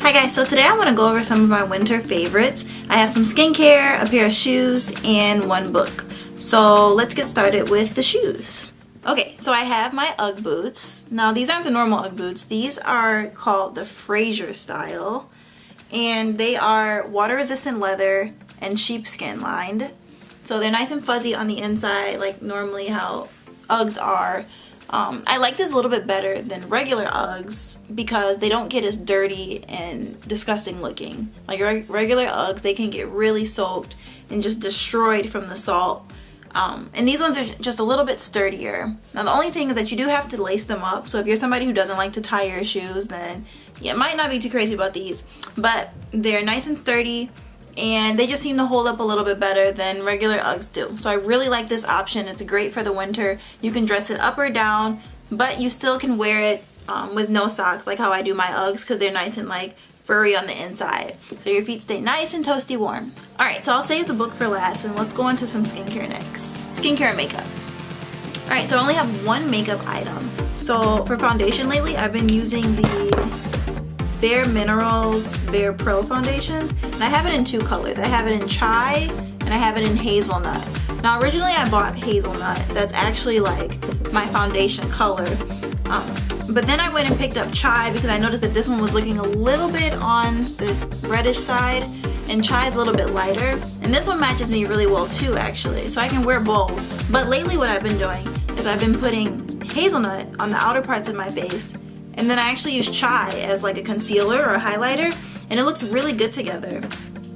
Hi guys, so today I want to go over some of my winter favorites. I have some skincare, a pair of shoes, and one book. So let's get started with the shoes. Okay, so I have my Ugg boots. Now these aren't the normal Ugg boots. These are called the Fraser style. And they are water resistant leather and sheepskin lined. So they're nice and fuzzy on the inside like normally how Uggs are. I like this a little bit better than regular Uggs because they don't get as dirty and disgusting looking. Like regular Uggs, they can get really soaked and just destroyed from the salt. And these ones are just a little bit sturdier. Now the only thing is that you do have to lace them up. So if you're somebody who doesn't like to tie your shoes, then you might not be too crazy about these. But they're nice and sturdy. And they just seem to hold up a little bit better than regular Uggs do. So I really like this option. It's great for the winter. You can dress it up or down, but you still can wear it with no socks like how I do my Uggs because they're nice and like furry on the inside. So your feet stay nice and toasty warm. Alright, so I'll save the book for last and let's go into some skincare next. Skincare and makeup. Alright, so I only have one makeup item. So for foundation lately, I've been using the Bare Minerals Bare Pro foundations, and I have it in two colors. I have it in chai and I have it in hazelnut. Now originally I bought hazelnut. That's actually like my foundation color, but then I went and picked up chai because I noticed that this one was looking a little bit on the reddish side and chai is a little bit lighter, and this one matches me really well too actually, so I can wear both. But lately what I've been doing is I've been putting hazelnut on the outer parts of my face, and then I actually use chai as like a concealer or a highlighter, and it looks really good together.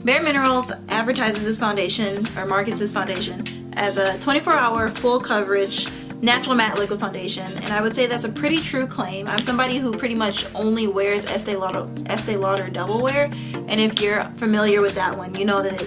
Bare Minerals advertises this foundation, or markets this foundation, as a 24-hour full coverage natural matte liquid foundation, and I would say that's a pretty true claim. I'm somebody who pretty much only wears Estee Lauder Double Wear, and if you're familiar with that one, you know that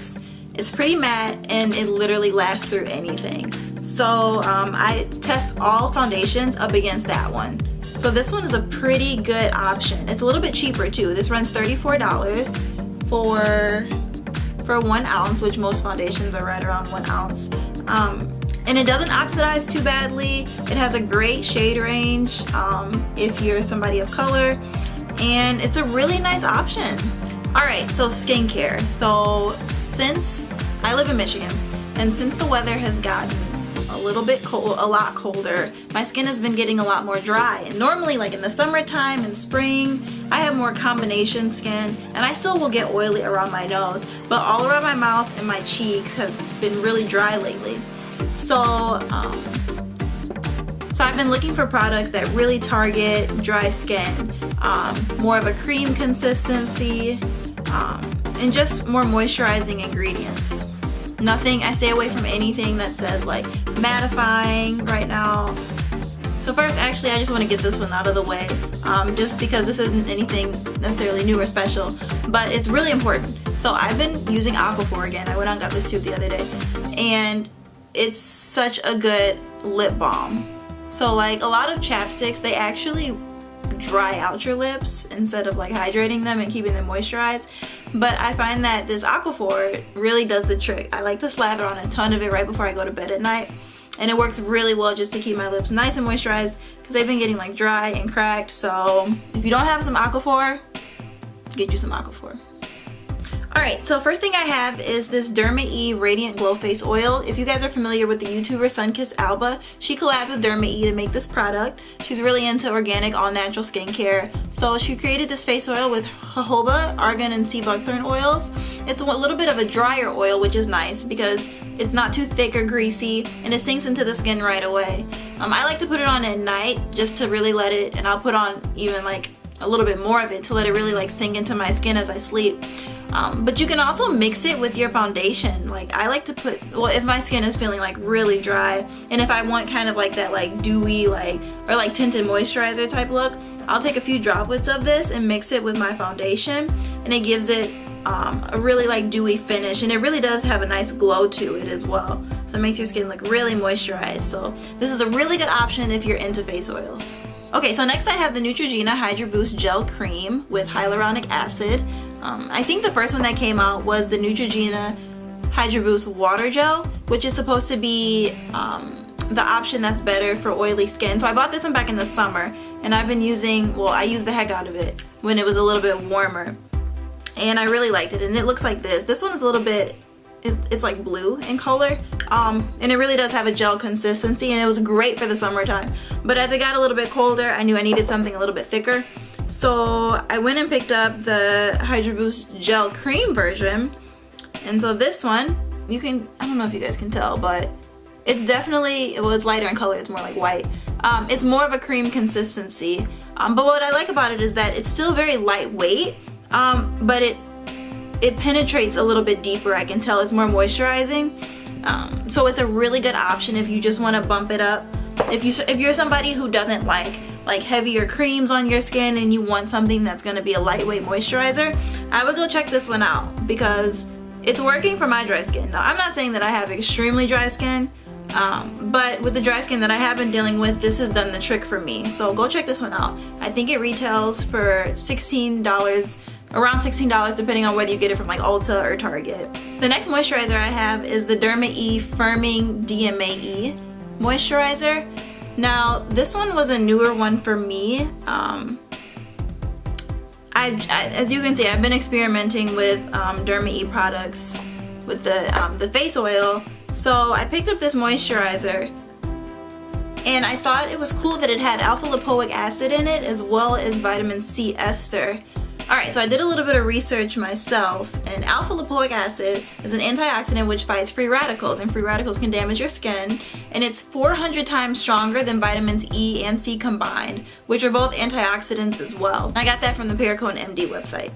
it's pretty matte and it literally lasts through anything. So I test all foundations up against that one. So this one is a pretty good option. It's a little bit cheaper too. This runs $34 for 1 ounce, which most foundations are right around 1 ounce. And it doesn't oxidize too badly. It has a great shade range if you're somebody of color, and it's a really nice option. Alright, so skincare. So since I live in Michigan, and since the weather has gotten a little bit cold, a lot colder, my skin has been getting a lot more dry. And normally like in the summertime and spring, I have more combination skin, and I still will get oily around my nose, but all around my mouth and my cheeks have been really dry lately. So I've been looking for products that really target dry skin, more of a cream consistency, and just more moisturizing ingredients. I stay away from anything that says like mattifying right now. So first, actually, I just want to get this one out of the way, just because this isn't anything necessarily new or special, but it's really important. So I've been using Aquaphor again. I went out and got this tube the other day, and it's such a good lip balm. So like a lot of chapsticks, they actually dry out your lips instead of like hydrating them and keeping them moisturized. But I find that this Aquaphor really does the trick. I like to slather on a ton of it right before I go to bed at night, and it works really well just to keep my lips nice and moisturized because they've been getting like dry and cracked. So if you don't have some Aquaphor, get you some Aquaphor. Alright, so first thing I have is this Derma E Radiant Glow Face Oil. If you guys are familiar with the YouTuber Sunkissed Alba, she collabed with Derma E to make this product. She's really into organic, all-natural skincare. So she created this face oil with jojoba, argan, and sea buckthorn oils. It's a little bit of a drier oil, which is nice because it's not too thick or greasy, and it sinks into the skin right away. I like to put it on at night just to really let it, and I'll put on even like a little bit more of it to let it really like sink into my skin as I sleep. But you can also mix it with your foundation. Like I like to put, well, if my skin is feeling like really dry, and if I want kind of like that like dewy like or like tinted moisturizer type look, I'll take a few droplets of this and mix it with my foundation, and it gives it a really like dewy finish, and it really does have a nice glow to it as well. So it makes your skin look really moisturized. So this is a really good option if you're into face oils. Okay, so next I have the Neutrogena Hydra Boost Gel Cream with hyaluronic acid. I think the first one that came out was the Neutrogena Hydra Boost Water Gel, which is supposed to be the option that's better for oily skin. So I bought this one back in the summer, and I've been using, well, I used the heck out of it when it was a little bit warmer. and I really liked it, and it looks like this. This one is a little bit, it's like blue in color, and it really does have a gel consistency, and it was great for the summertime. But as it got a little bit colder, I knew I needed something a little bit thicker, so I went and picked up the Hydro Boost Gel Cream version. And so this one, you can, I don't know if you guys can tell, but it's definitely, well, it's lighter in color, it's more like white. It's more of a cream consistency, but what I like about it is that it's still very lightweight, but it penetrates a little bit deeper. I can tell it's more moisturizing, so it's a really good option if you just want to bump it up. If you're somebody who doesn't like heavier creams on your skin and you want something that's going to be a lightweight moisturizer, I would go check this one out because it's working for my dry skin. Now, I'm not saying that I have extremely dry skin, but with the dry skin that I have been dealing with, this has done the trick for me. So go check this one out. I think it retails for $16, around $16, depending on whether you get it from like Ulta or Target. The next moisturizer I have is the Derma E Firming DMAE moisturizer. Now, this one was a newer one for me. As you can see, I've been experimenting with Derma E products with the face oil. So I picked up this moisturizer, and I thought it was cool that it had alpha lipoic acid in it as well as vitamin C ester. Alright, so I did a little bit of research myself, and alpha lipoic acid is an antioxidant which fights free radicals, and free radicals can damage your skin, and it's 400 times stronger than vitamins E and C combined, which are both antioxidants as well. I got that from the Perricone MD website.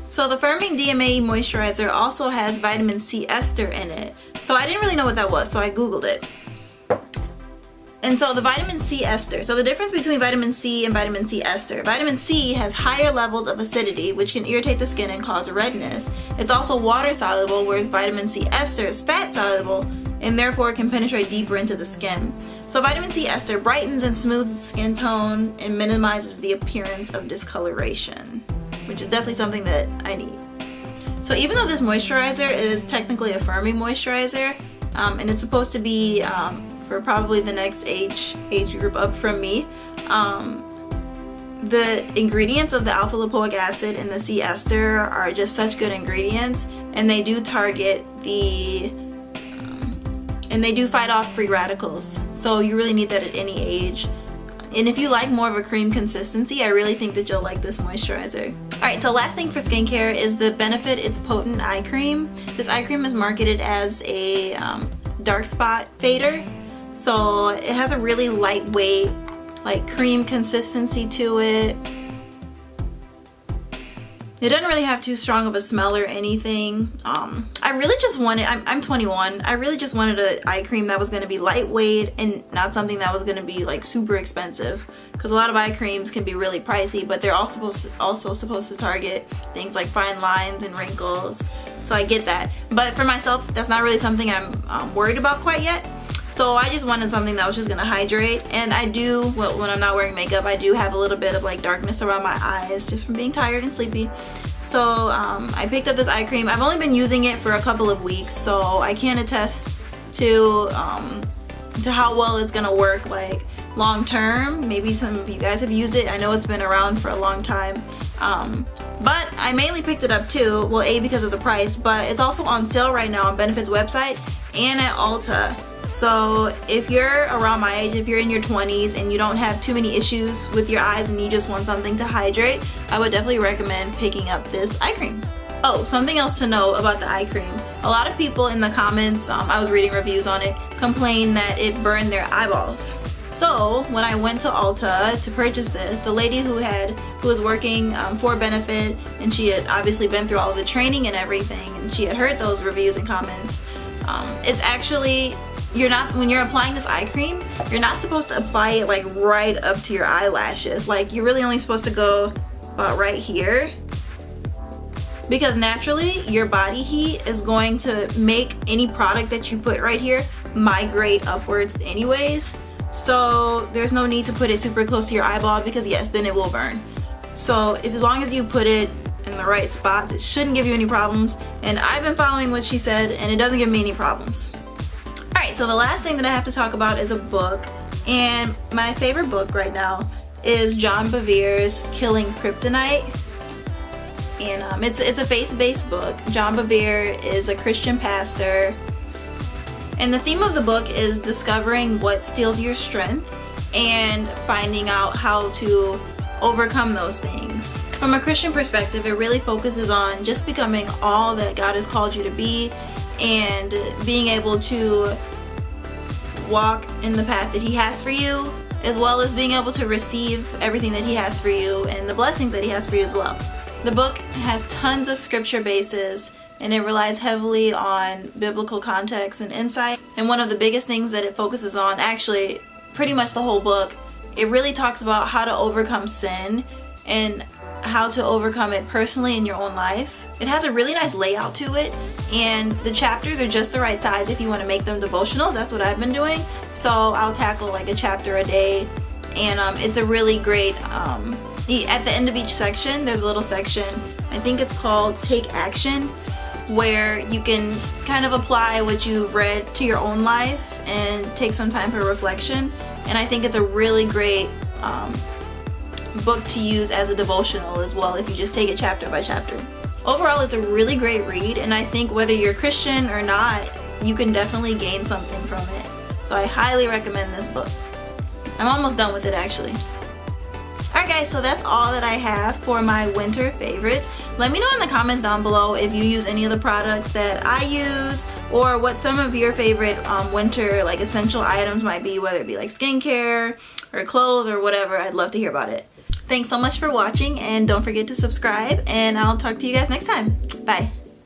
So the Firming DMAE moisturizer also has vitamin C ester in it, so I didn't really know what that was, so I googled it. And so the vitamin C ester, so the difference between vitamin C and vitamin C ester, vitamin C has higher levels of acidity which can irritate the skin and cause redness. It's also water soluble, whereas vitamin C ester is fat soluble and therefore can penetrate deeper into the skin. So vitamin C ester brightens and smooths the skin tone and minimizes the appearance of discoloration, which is definitely something that I need. So even though this moisturizer is technically a firming moisturizer, and it's supposed to be for probably the next age group up from me, the ingredients of the alpha lipoic acid and the C ester are just such good ingredients, and they do target and they do fight off free radicals, so you really need that at any age. And if you like more of a cream consistency, I really think that you'll like this moisturizer. Alright, so last thing for skincare is the Benefit It's Potent Eye Cream. This eye cream is marketed as a dark spot fader. So it has a really lightweight, like cream consistency to it. It doesn't really have too strong of a smell or anything. I really just wanted, I'm 21, I really just wanted an eye cream that was going to be lightweight and not something that was going to be like super expensive. Because a lot of eye creams can be really pricey, but they're also supposed to target things like fine lines and wrinkles. So I get that. But for myself, that's not really something I'm worried about quite yet. So I just wanted something that was just gonna hydrate, and I do, well, when I'm not wearing makeup, I do have a little bit of like darkness around my eyes just from being tired and sleepy. So I picked up this eye cream. I've only been using it for a couple of weeks, so I can't attest to how well it's gonna work like long term. Maybe some of you guys have used it. I know it's been around for a long time. But I mainly picked it up too, well, A, because of the price, but it's also on sale right now on Benefit's website and at Ulta. So if you're around my age, if you're in your 20s and you don't have too many issues with your eyes and you just want something to hydrate, I would definitely recommend picking up this eye cream. Oh, something else to know about the eye cream. A lot of people in the comments, I was reading reviews on it, complain that it burned their eyeballs. So when I went to Ulta to purchase this, the lady who was working for Benefit, and she had obviously been through all of the training and everything, and she had heard those reviews and comments. It's actually, when you're applying this eye cream, you're not supposed to apply it like right up to your eyelashes. Like, you're really only supposed to go about right here, because naturally your body heat is going to make any product that you put right here migrate upwards anyways. So there's no need to put it super close to your eyeball, because yes, then it will burn. So as long as you put it in the right spots, it shouldn't give you any problems. And I've been following what she said, and it doesn't give me any problems. Alright, so the last thing that I have to talk about is a book. And my favorite book right now is John Bevere's Killing Kryptonite. And it's a faith-based book. John Bevere is a Christian pastor. And the theme of the book is discovering what steals your strength and finding out how to overcome those things. From a Christian perspective, it really focuses on just becoming all that God has called you to be and being able to walk in the path that He has for you, as well as being able to receive everything that He has for you and the blessings that He has for you as well. The book has tons of scripture bases, and it relies heavily on biblical context and insight. And one of the biggest things that it focuses on, actually pretty much the whole book, it really talks about how to overcome sin and how to overcome it personally in your own life. It has a really nice layout to it, and the chapters are just the right size if you want to make them devotionals. That's what I've been doing. So I'll tackle like a chapter a day, and it's a really great, at the end of each section, there's a little section, I think it's called Take Action, where you can kind of apply what you've read to your own life and take some time for reflection. And I think it's a really great book to use as a devotional as well if you just take it chapter by chapter. Overall, it's a really great read, and I think whether you're Christian or not, you can definitely gain something from it. So I highly recommend this book. I'm almost done with it actually. Alright guys, so that's all that I have for my winter favorites. Let me know in the comments down below if you use any of the products that I use, or what some of your favorite winter like essential items might be, whether it be like skincare or clothes or whatever. I'd love to hear about it. Thanks so much for watching, and don't forget to subscribe, and I'll talk to you guys next time. Bye.